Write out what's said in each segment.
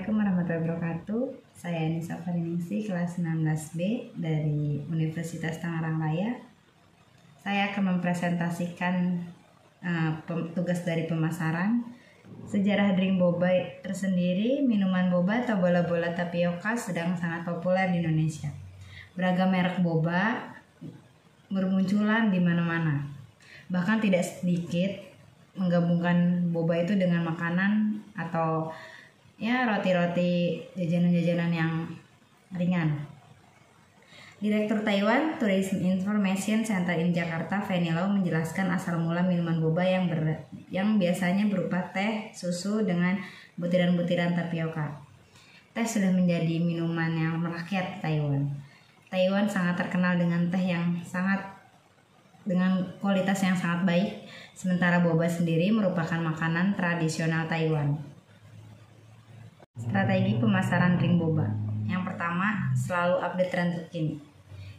Assalamualaikum warahmatullahi wabarakatuh. Saya Nisa Fariningsi, kelas 16B dari Universitas Tangerang Raya. Saya akan mempresentasikan tugas dari pemasaran. Sejarah drink boba tersendiri. Minuman boba atau bola-bola tapioka sedang sangat populer di Indonesia. Beragam merek boba bermunculan di mana-mana. Bahkan tidak sedikit menggabungkan boba itu dengan makanan atau roti-roti, jajanan-jajanan yang ringan. Direktur Taiwan Tourism Information Center in Jakarta, Fanny Lau, menjelaskan asal mula minuman boba yang biasanya berupa teh, susu dengan butiran-butiran tapioka. Teh sudah menjadi minuman yang merakyat di Taiwan. Taiwan sangat terkenal dengan teh dengan kualitas yang sangat baik, sementara boba sendiri merupakan makanan tradisional Taiwan. Strategi pemasaran drink boba. Yang pertama, selalu update tren terkini.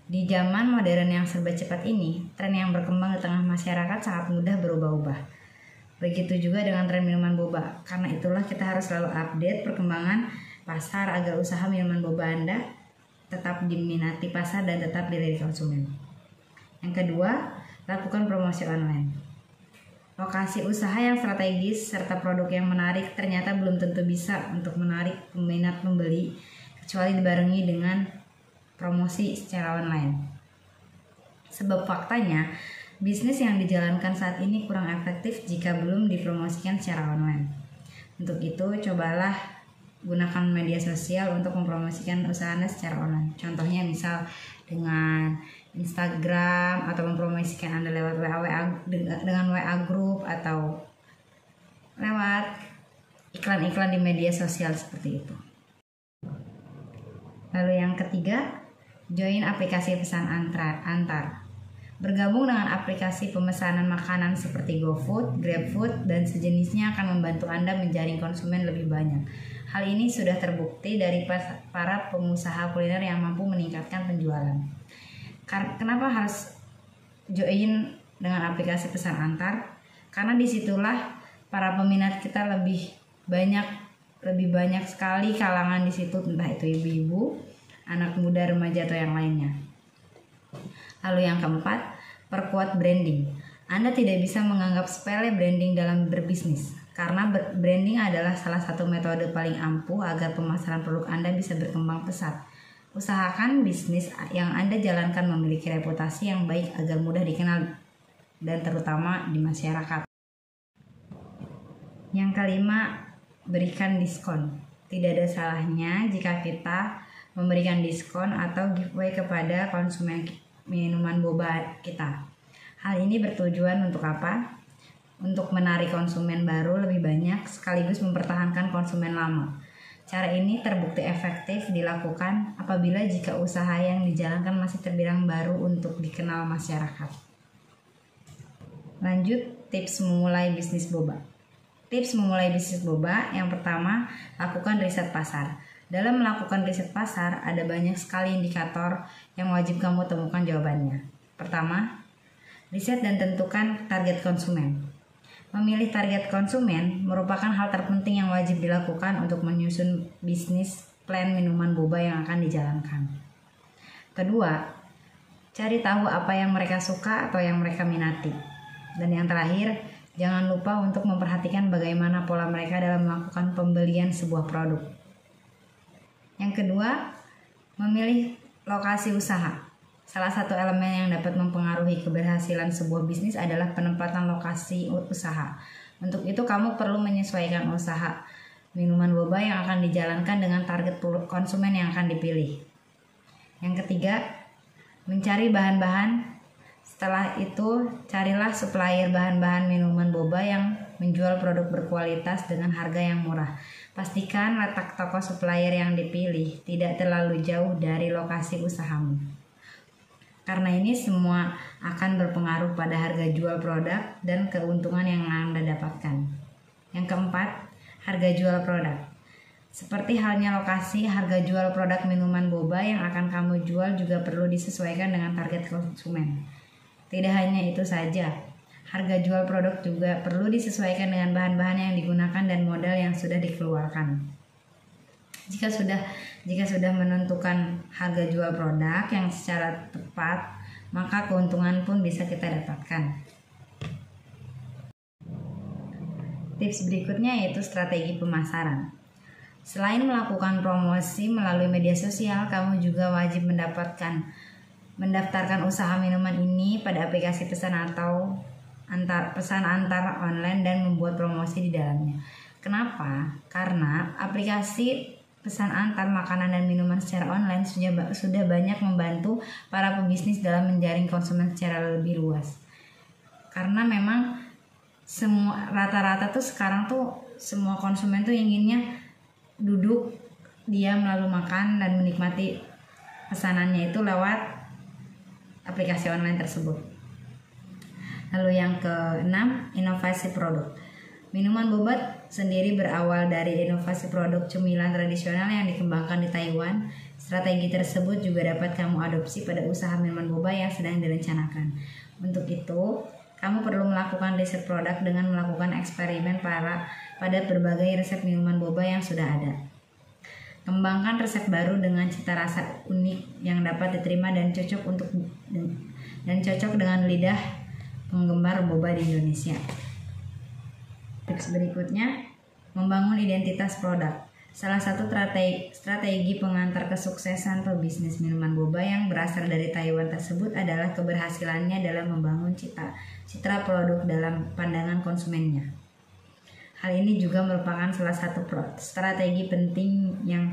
Di zaman modern yang serba cepat ini, tren yang berkembang di tengah masyarakat sangat mudah berubah-ubah. Begitu juga dengan tren minuman boba. Karena itulah kita harus selalu update perkembangan pasar agar usaha minuman boba Anda tetap diminati pasar dan tetap dilirik konsumen. Yang kedua, lakukan promosi online. Lokasi usaha yang strategis serta produk yang menarik ternyata belum tentu bisa untuk menarik peminat pembeli kecuali dibarengi dengan promosi secara online. Sebab faktanya, bisnis yang dijalankan saat ini kurang efektif jika belum dipromosikan secara online. Untuk itu, cobalah gunakan media sosial untuk mempromosikan usaha Anda secara online. Contohnya misal dengan Instagram atau mempromosikan Anda lewat dengan WA group atau lewat iklan-iklan di media sosial seperti itu. Lalu yang ketiga, join aplikasi pesan antar. Bergabung dengan aplikasi pemesanan makanan seperti GoFood, GrabFood, dan sejenisnya akan membantu Anda menjaring konsumen lebih banyak. Hal ini sudah terbukti dari para pengusaha kuliner yang mampu meningkatkan penjualan. Kenapa harus join dengan aplikasi pesan antar? Karena disitulah para peminat kita lebih banyak sekali kalangan di situ, entah itu ibu-ibu, anak muda, remaja atau yang lainnya. Lalu yang keempat, perkuat branding. Anda tidak bisa menganggap sepele branding dalam berbisnis, karena branding adalah salah satu metode paling ampuh agar pemasaran produk Anda bisa berkembang pesat. Usahakan bisnis yang Anda jalankan memiliki reputasi yang baik agar mudah dikenal dan terutama di masyarakat. Yang kelima, berikan diskon. Tidak ada salahnya jika kita memberikan diskon atau giveaway kepada konsumen minuman boba kita. Hal ini bertujuan untuk apa? Untuk menarik konsumen baru lebih banyak sekaligus mempertahankan konsumen lama. Cara ini terbukti efektif dilakukan apabila jika usaha yang dijalankan masih terbilang baru untuk dikenal masyarakat. Lanjut, tips memulai bisnis boba. Tips memulai bisnis boba, yang pertama, lakukan riset pasar. Dalam melakukan riset pasar, ada banyak sekali indikator yang wajib kamu temukan jawabannya. Pertama, riset dan tentukan target konsumen. Memilih target konsumen merupakan hal terpenting yang wajib dilakukan untuk menyusun bisnis plan minuman boba yang akan dijalankan. Kedua, cari tahu apa yang mereka suka atau yang mereka minati. Dan yang terakhir, jangan lupa untuk memperhatikan bagaimana pola mereka dalam melakukan pembelian sebuah produk. Yang kedua, memilih lokasi usaha. Salah satu elemen yang dapat mempengaruhi keberhasilan sebuah bisnis adalah penempatan lokasi usaha. Untuk itu, kamu perlu menyesuaikan usaha minuman boba yang akan dijalankan dengan target konsumen yang akan dipilih. Yang ketiga, mencari bahan-bahan. Setelah itu, carilah supplier bahan-bahan minuman boba yang menjual produk berkualitas dengan harga yang murah. Pastikan letak toko supplier yang dipilih tidak terlalu jauh dari lokasi usahamu. Karena ini semua akan berpengaruh pada harga jual produk dan keuntungan yang Anda dapatkan. Yang keempat, harga jual produk. Seperti halnya lokasi, harga jual produk minuman boba yang akan kamu jual juga perlu disesuaikan dengan target konsumen. Tidak hanya itu saja, harga jual produk juga perlu disesuaikan dengan bahan-bahan yang digunakan dan modal yang sudah dikeluarkan. Jika sudah menentukan harga jual produk yang secara tepat, maka keuntungan pun bisa kita dapatkan. Tips berikutnya yaitu strategi pemasaran. Selain melakukan promosi melalui media sosial, kamu juga wajib mendaftarkan usaha minuman ini pada aplikasi pesan atau pesan antar online dan membuat promosi di dalamnya. Kenapa? Karena aplikasi pesan antar makanan dan minuman secara online sudah banyak membantu para pebisnis dalam menjaring konsumen secara lebih luas. Karena memang rata-rata tuh sekarang tuh semua konsumen tuh inginnya duduk diam lalu makan dan menikmati pesanannya itu lewat aplikasi online tersebut. Lalu yang keenam, inovasi produk. Minuman boba sendiri berawal dari inovasi produk cemilan tradisional yang dikembangkan di Taiwan. Strategi tersebut juga dapat kamu adopsi pada usaha minuman boba yang sedang direncanakan. Untuk itu, kamu perlu melakukan riset produk dengan melakukan eksperimen pada berbagai resep minuman boba yang sudah ada. Kembangkan resep baru dengan cita rasa unik yang dapat diterima dan cocok dengan lidah penggemar boba di Indonesia. Tips berikutnya, membangun identitas produk. Salah satu strategi pengantar kesuksesan pebisnis minuman boba yang berasal dari Taiwan tersebut adalah keberhasilannya dalam membangun citra produk dalam pandangan konsumennya. Hal ini juga merupakan salah satu strategi penting yang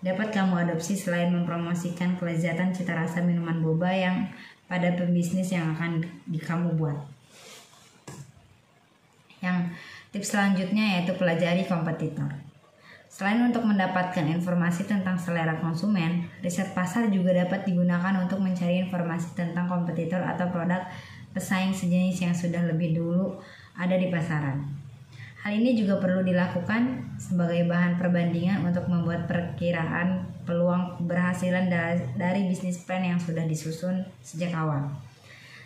dapat kamu adopsi selain mempromosikan kelezatan cita rasa minuman boba yang pada pebisnis yang akan kamu buat. Yang tips selanjutnya yaitu pelajari kompetitor. Selain untuk mendapatkan informasi tentang selera konsumen, riset pasar juga dapat digunakan untuk mencari informasi tentang kompetitor atau produk pesaing sejenis yang sudah lebih dulu ada di pasaran. Hal ini juga perlu dilakukan sebagai bahan perbandingan untuk membuat perkiraan peluang keberhasilan dari bisnis plan yang sudah disusun sejak awal.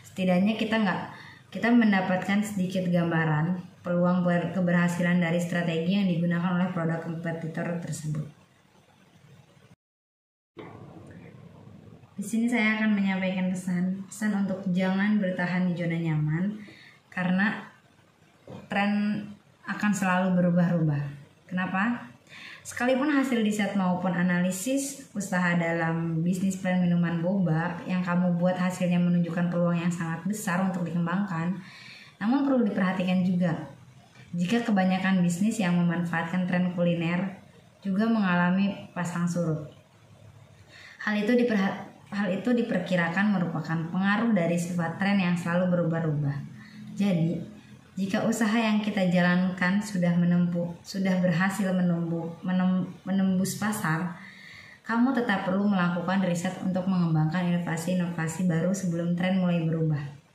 Setidaknya kita mendapatkan sedikit gambaran peluang keberhasilan dari strategi yang digunakan oleh produk kompetitor tersebut. Di sini saya akan menyampaikan pesan untuk jangan bertahan di zona nyaman karena tren akan selalu berubah-ubah. Kenapa? Sekalipun hasil riset maupun analisis usaha dalam bisnis plan minuman boba yang kamu buat hasilnya menunjukkan peluang yang sangat besar untuk dikembangkan, namun perlu diperhatikan juga jika kebanyakan bisnis yang memanfaatkan tren kuliner juga mengalami pasang surut. Hal itu diperkirakan merupakan pengaruh dari sifat tren yang selalu berubah-ubah. Jadi, jika usaha yang kita jalankan sudah berhasil menembus pasar, kamu tetap perlu melakukan riset untuk mengembangkan inovasi-inovasi baru sebelum tren mulai berubah.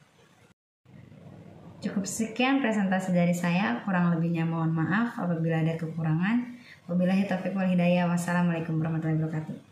Cukup sekian presentasi dari saya, kurang lebihnya mohon maaf apabila ada kekurangan. Wabillahi taufiq wal hidayah. Wassalamualaikum warahmatullahi wabarakatuh.